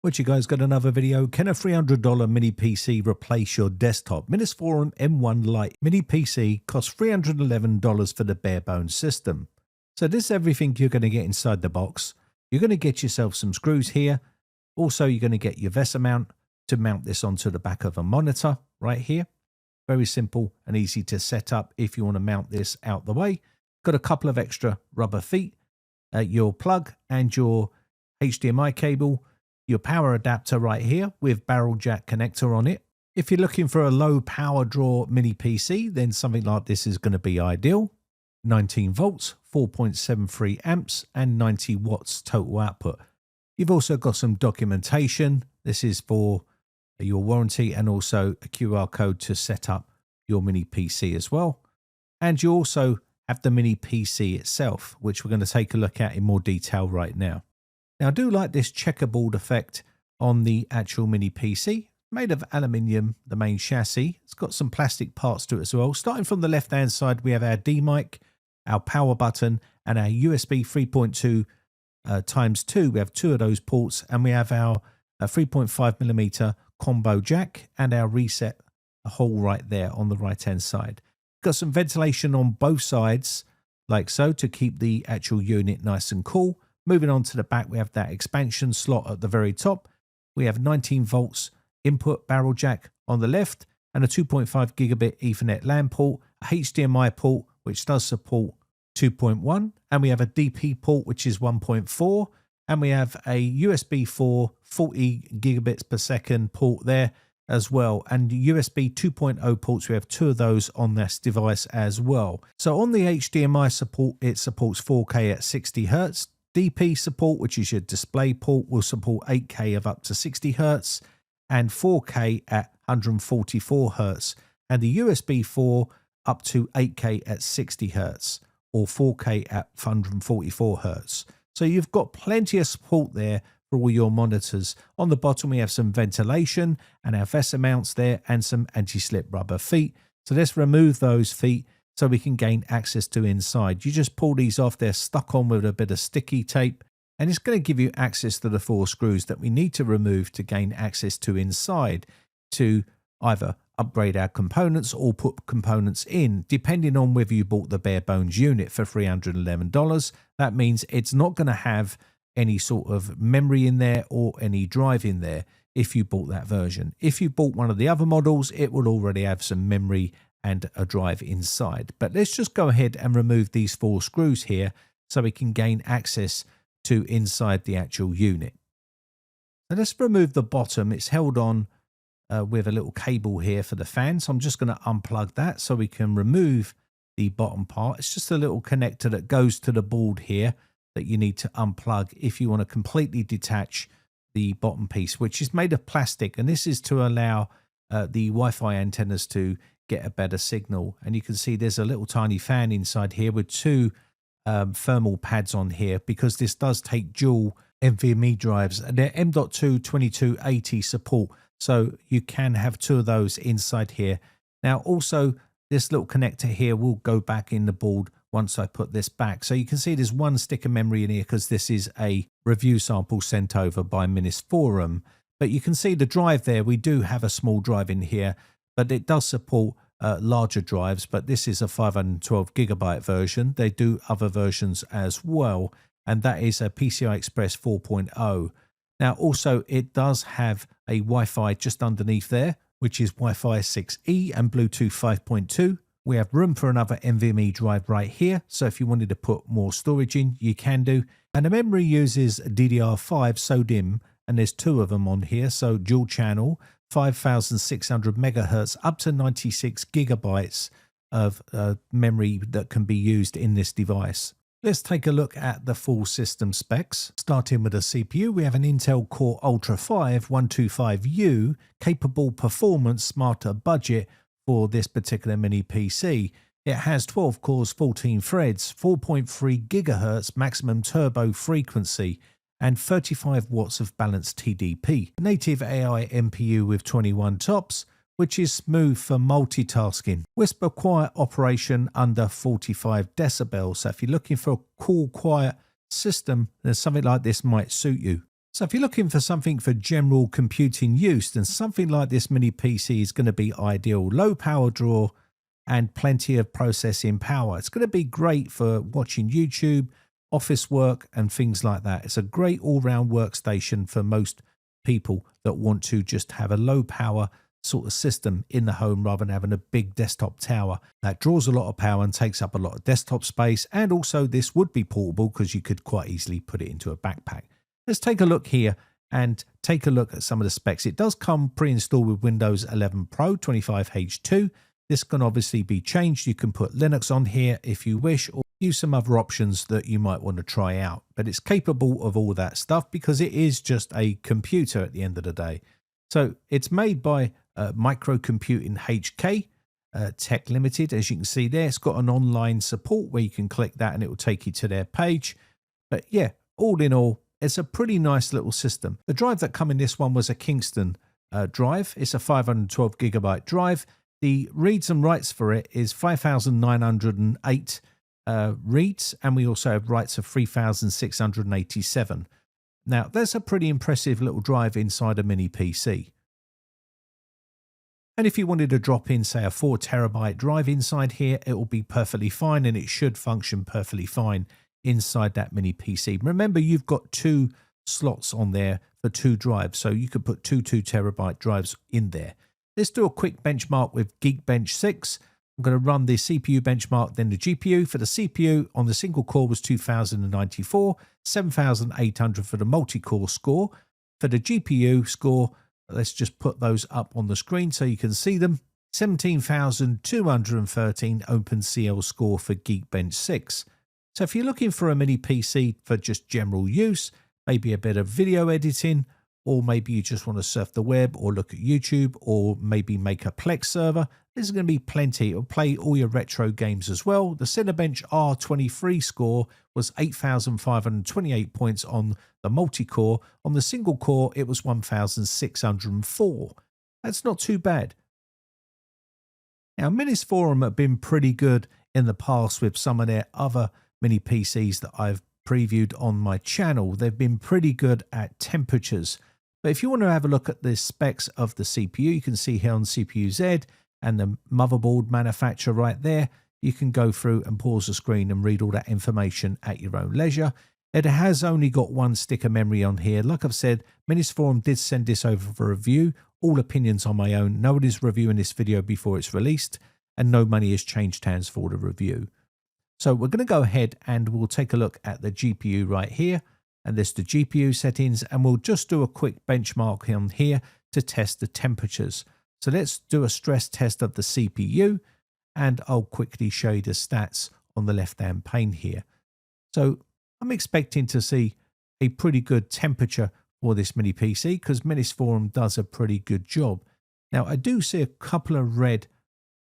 What you guys, got another video. Can a $300 mini PC replace your desktop? Minisforum M1 Lite mini PC costs $311 for the bare bones system. So this is everything you're going to get inside the box. You're going to get yourself some screws here. Also, you're going to get your VESA mount to mount this onto the back of a monitor right here. Very simple and easy to set up if you want to mount this out the way. Got a couple of extra rubber feet, your plug and your HDMI cable, your power adapter right here with barrel jack connector on it. If you're looking for a low power draw mini PC, then something like this is going to be ideal. 19 volts, 4.73 amps and 90 watts total output. You've also got some documentation. This is for your warranty and also a QR code to set up your mini PC as well. And you also have the mini PC itself, which we're going to take a look at in more detail right now. Now, I do like this checkerboard effect on the actual mini PC, made of aluminium, the main chassis. It's got some plastic parts to it as well. Starting from the left-hand side, we have our D mic, our power button, and our USB 3.2 times 2. We have two of those ports, and we have our 3.5mm combo jack and our reset hole right there on the right-hand side. Got some ventilation on both sides, like so, to keep the actual unit nice and cool. Moving on to the back, we have that expansion slot at the very top. We have 19 volts input barrel jack on the left and a 2.5 gigabit Ethernet LAN port, a HDMI port, which does support 2.1, and we have a DP port, which is 1.4, and we have a USB 4 40 gigabits per second port there as well, and USB 2.0 ports. We have two of those on this device as well. So on the HDMI support, it supports 4K at 60 Hz. DP support, which is your display port, will support 8K of up to 60 Hz and 4K at 144 Hz, and the USB 4 up to 8K at 60 Hz or 4K at 144 Hz. So you've got plenty of support there for all your monitors. On the bottom, we have some ventilation and our VESA mounts there and some anti-slip rubber feet. So let's remove those feet so we can gain access to inside. You just pull these off. They're stuck on with a bit of sticky tape, and it's going to give you access to the 4 screws that we need to remove to gain access to inside to either upgrade our components or put components in, depending on whether you bought the bare bones unit for $311. That means it's not going to have any sort of memory in there or any drive in there if you bought that version. If you bought one of the other models, it will already have some memory and a drive inside. But let's just go ahead and remove these 4 screws here so we can gain access to inside the actual unit. So let's remove the bottom. It's held on with a little cable here for the fan. So I'm just going to unplug that so we can remove the bottom part. It's just a little connector that goes to the board here that you need to unplug if you want to completely detach the bottom piece, which is made of plastic. And this is to allow the Wi-Fi antennas to get a better signal. And you can see there's a little tiny fan inside here with 2 thermal pads on here, because this does take dual NVMe drives, and they're M.2 2280 support. So you can have 2 of those inside here. Now also, this little connector here will go back in the board once I put this back. So you can see there's 1 stick of memory in here because this is a review sample sent over by Minisforum. But you can see the drive there. We do have a small drive in here, but it does support larger drives. But this is a 512 gigabyte version. They do other versions as well, and that is a PCI Express 4.0. Now also, it does have a Wi-Fi just underneath there, which is Wi-Fi 6E and Bluetooth 5.2. We have room for another NVMe drive right here, so if you wanted to put more storage in, you can do. And the memory uses DDR5 SODIMM, and there's 2 of them on here, so dual channel, 5600 megahertz, up to 96 gigabytes of memory that can be used in this device. Let's take a look at the full system specs. Starting with the CPU, we have an Intel Core Ultra 5 125U, capable performance, smarter budget for this particular mini PC. It has 12 cores, 14 threads, 4.3 gigahertz maximum turbo frequency, and 35 watts of balanced TDP. Native AI NPU with 21 TOPS, which is smooth for multitasking. Whisper quiet operation under 45 decibels. So if you're looking for a cool, quiet system, then something like this might suit you. So if you're looking for something for general computing use, then something like this mini PC is going to be ideal. Low power draw and plenty of processing power. It's going to be great for watching YouTube, office work and things like that. It's a great all-round workstation for most people that want to just have a low power sort of system in the home rather than having a big desktop tower that draws a lot of power and takes up a lot of desktop space. And also this would be portable because you could quite easily put it into a backpack. Let's take a look here and take a look at some of the specs. It does come pre-installed with Windows 11 Pro 25H2. This can obviously be changed. You can put Linux on here if you wish, or use some other options that you might want to try out. But it's capable of all that stuff because it is just a computer at the end of the day. So it's made by Microcomputing HK Tech Limited. As you can see there, it's got an online support where you can click that and it will take you to their page. But yeah, all in all, it's a pretty nice little system. The drive that come in this one was a Kingston drive. It's a 512 gigabyte drive. The reads and writes for it is 5,908 reads, and we also have writes of 3,687. Now, that's a pretty impressive little drive inside a mini PC. And if you wanted to drop in, say, a 4 terabyte drive inside here, it will be perfectly fine, and it should function perfectly fine inside that mini PC. Remember, you've got 2 slots on there for 2 drives, so you could put 2 terabyte drives in there. Let's do a quick benchmark with Geekbench 6. I'm going to run the CPU benchmark, then the GPU. For the CPU on the single core was 2094, 7800 for the multi-core score. For the GPU score, let's just put those up on the screen so you can see them. 17,213 OpenCL score for Geekbench 6. So if you're looking for a mini PC for just general use, maybe a bit of video editing, or maybe you just want to surf the web or look at YouTube, or maybe make a Plex server, there's going to be plenty. It'll play all your retro games as well. The Cinebench R23 score was 8,528 points on the multi-core. On the single core, it was 1,604. That's not too bad. Now, Minisforum have been pretty good in the past with some of their other mini PCs that I've previewed on my channel. They've been pretty good at temperatures. But if you want to have a look at the specs of the CPU, you can see here on CPU Z and the motherboard manufacturer right there. You can go through and pause the screen and read all that information at your own leisure. It has only got 1 stick of memory on here. Like I've said, Minisforum did send this over for review. All opinions on my own. Nobody's reviewing this video before it's released, and no money has changed hands for the review. So we're going to go ahead and we'll take a look at the GPU right here. And there's the GPU settings, and we'll just do a quick benchmark on here to test the temperatures. So let's do a stress test of the CPU, and I'll quickly show you the stats on the left-hand pane here. So I'm expecting to see a pretty good temperature for this mini PC because Minisforum does a pretty good job. Now, I do see a couple of red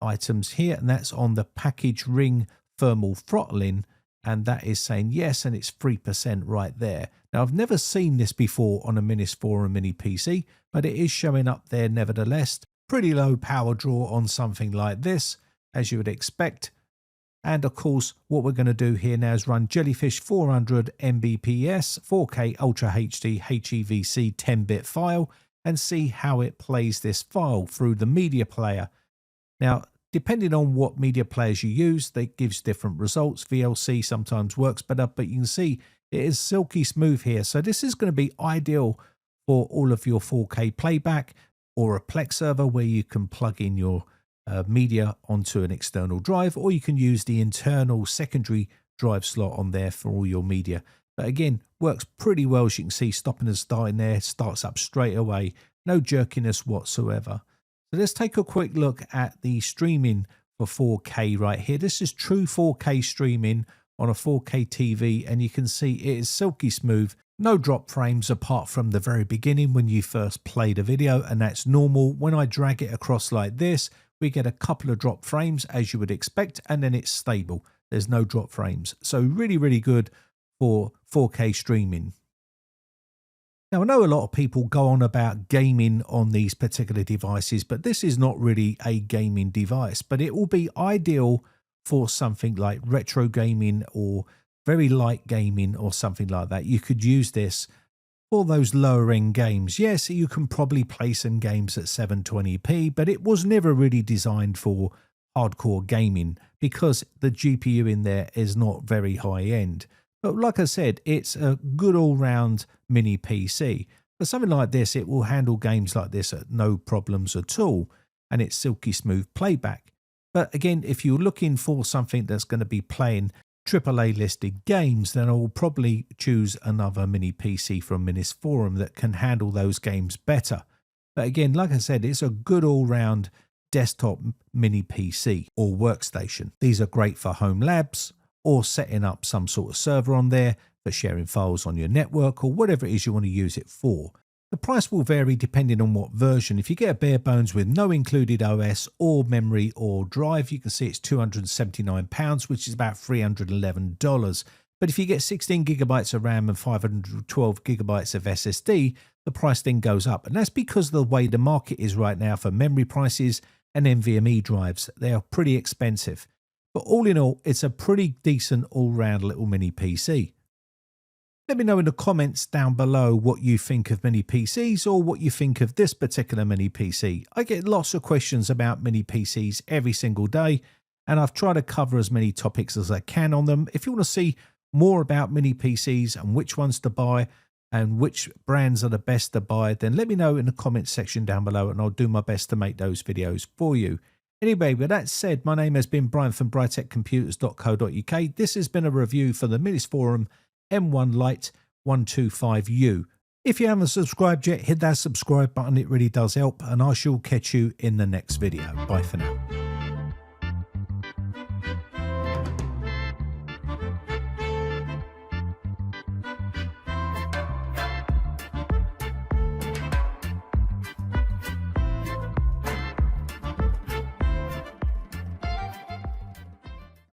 items here, and that's on the package ring thermal throttling, and that is saying yes, and it's 3% right there. Now, I've never seen this before on a Minisforum mini PC, but it is showing up there nevertheless. Pretty low power draw on something like this, as you would expect. And of course, what we're going to do here now is run Jellyfish 400 Mbps 4K Ultra HD HEVC 10-bit file and see how it plays this file through the media player. Now, depending on what media players you use, that gives different results. VLC sometimes works better, but you can see it is silky smooth here. So this is going to be ideal for all of your 4K playback or a Plex server where you can plug in your media onto an external drive, or you can use the internal secondary drive slot on there for all your media. But again, works pretty well. As you can see, stopping and starting there, starts up straight away. No jerkiness whatsoever. So let's take a quick look at the streaming for 4K right here. This is true 4K streaming on a 4K TV, and you can see it is silky smooth. No drop frames apart from the very beginning when you first play the video, and that's normal. When I drag it across like this, we get a couple of drop frames as you would expect, and then it's stable. There's no drop frames. So really, really good for 4K streaming. Now, I know a lot of people go on about gaming on these particular devices, but this is not really a gaming device, but it will be ideal for something like retro gaming or very light gaming or something like that. You could use this For those lower end games, yes, you can probably play some games at 720p, but it was never really designed for hardcore gaming because the GPU in there is not very high end. But like I said, it's a good all-round mini PC. For something like this, it will handle games like this at no problems at all, and it's silky smooth playback. But again, if you're looking for something that's going to be playing AAA listed games, then I will probably choose another mini PC from Minisforum that can handle those games better. But again, like I said, it's a good all-round desktop mini PC or workstation. These are great for home labs or setting up some sort of server on there for sharing files on your network or whatever it is you want to use it for. The price will vary depending on what version. If you get a bare bones with no included OS or memory or drive, you can see it's £279, which is about $311. But if you get 16 gigabytes of RAM and 512 gigabytes of SSD, the price then goes up. And that's because of the way the market is right now for memory prices and NVMe drives. They are pretty expensive. But all in all, it's a pretty decent all-round little mini PC. Let me know in the comments down below what you think of mini PCs or what you think of this particular mini PC. I get lots of questions about mini PCs every single day, and I've tried to cover as many topics as I can on them. If you want to see more about mini PCs and which ones to buy and which brands are the best to buy, then let me know in the comments section down below and I'll do my best to make those videos for you. Anyway, with that said, my name has been Brian from briteccomputers.co.uk. This has been a review for the Minisforum M1 Lite 125U. If you haven't subscribed yet, hit that subscribe button. It really does help, and I shall catch you in the next video. Bye for now.